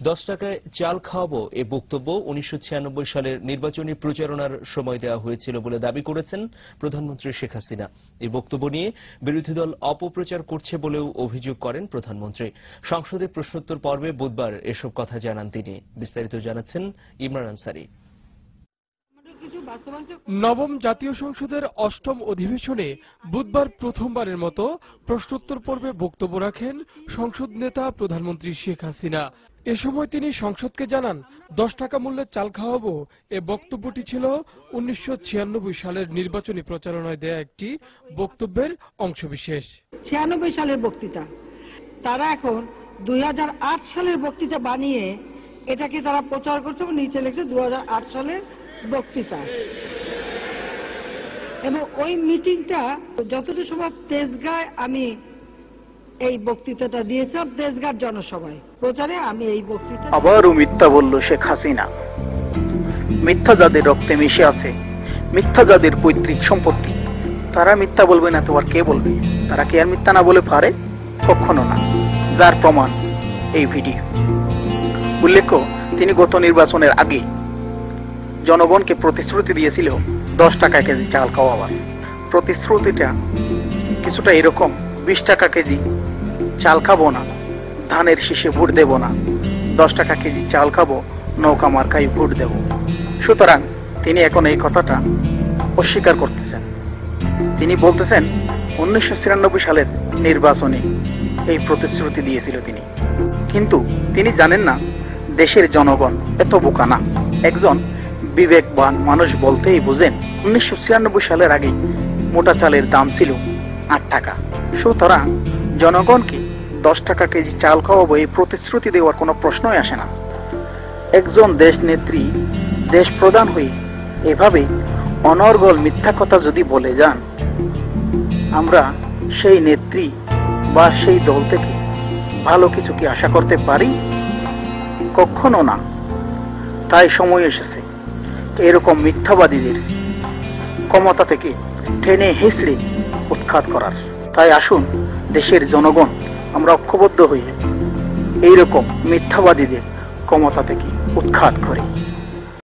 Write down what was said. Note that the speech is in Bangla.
10 টাকায় চাল খাওয়াবো এ বক্তব্য 1996 সালের নির্বাচনী প্রচারণার সময় দেওয়া হয়েছিল বলে দাবি করেছেন প্রধানমন্ত্রী শেখ হাসিনা। এই বক্তব্য নিয়ে বিরোধী দল অপপ্রচার করছে বলেও অভিযোগ করেন প্রধানমন্ত্রী। সংসদে প্রশ্নোত্তর পর্বে বুধবার এসব কথা জানান তিনি। বিস্তারিত জানাচ্ছেন ইমরান আনসারী। নবম জাতীয় সংসদের অষ্টম অধিবেশনে বুধবার প্রথমবারের মতো প্রশ্নোত্তর পর্বে বক্তব্য রাখেন সংসদ নেতা প্রধানমন্ত্রী শেখ হাসিনা। এ সময় তিনি সংসদকে জানান 10 টাকা মূল্যের চাল খাওয়াবো এ বক্তব্যটি ছিল 1996 সালের নির্বাচনী প্রচারণায় দেয়া একটি বক্তব্যের অংশবিশেষ। 96 সালের বক্তৃতা, তারা এখন 2008 সালের বক্তৃতা বানিয়ে এটাকে তারা প্রচার করছে এবং নিচে লিখছে 2008 সালের বক্তৃতা। এবং ওই মিটিংটা যতদূর সম্ভব তেজগাঁয় আমি এই বক্তৃতাটা দিয়েছিলাম, তেজগাঁর জনসভায় প্রচারে আমি এই বক্তৃতা। আবারও মিথ্যা বলল শেখ হাসিনা। মিথ্যা যাদের রক্তে মিশে আছে, মিথ্যা যাদের পৈতৃক সম্পত্তি, তারা মিথ্যা বলবে না তো আর কে বলবে? তারা কি আর মিথ্যা না বলে পারে? কখনো না। যার প্রমাণ এই ভিডিও। উল্লেখ্য, তিনি গত নির্বাচনের আগে জনগণকে প্রতিশ্রুতি দিয়েছিল 10 টাকা কেজি চাল খাওয়াবার। প্রতিশ্রুতিটা কিছুটা এরকম: 20 টাকা কেজি চাল খাবো না, ধানের শীষে ভোট দেব না, 10 টাকা কেজি চাল খাবো, নৌকা মার্কায় ভোট দেব। সুতরাং তিনি এখন এই কথাটা অস্বীকার করতেছেন। তিনি বলতেছেন 1996 সালের নির্বাচনে এই প্রতিশ্রুতি দিয়েছিল তিনি। কিন্তু তিনি জানেন না দেশের জনগণ এত বোকা না। একজন বিবেকবান মানুষ বলতেই বুঝেন 1996 সালের আগে মোটা চালের দাম ছিল 8 টাকা। সুতরাং জনগণকে 10 টাকা কেজি চাল খাওয়াবো এই প্রতিশ্রুতি দেওয়ার কোনো প্রশ্নই আসে না। একজন দেশ নেত্রী, দেশ প্রধান হয়ে এভাবে অনর্গল মিথ্যা কথা যদি বলে যান, আমরা সেই নেত্রী বা সেই দল থেকে ভালো কিছু কি আশা করতে পারি? কখনো না। তাই সময় এসেছে এরকম মিথ্যাবাদীদের ক্ষমতা থেকে টেনে হিঁচড়ে উৎখাত করার। তাই আসুন দেশের জনগণ আমরা ঐক্যবদ্ধ হয়ে এইরকম মিথ্যাবাদীদের ক্ষমতা থেকে উৎখাত করি।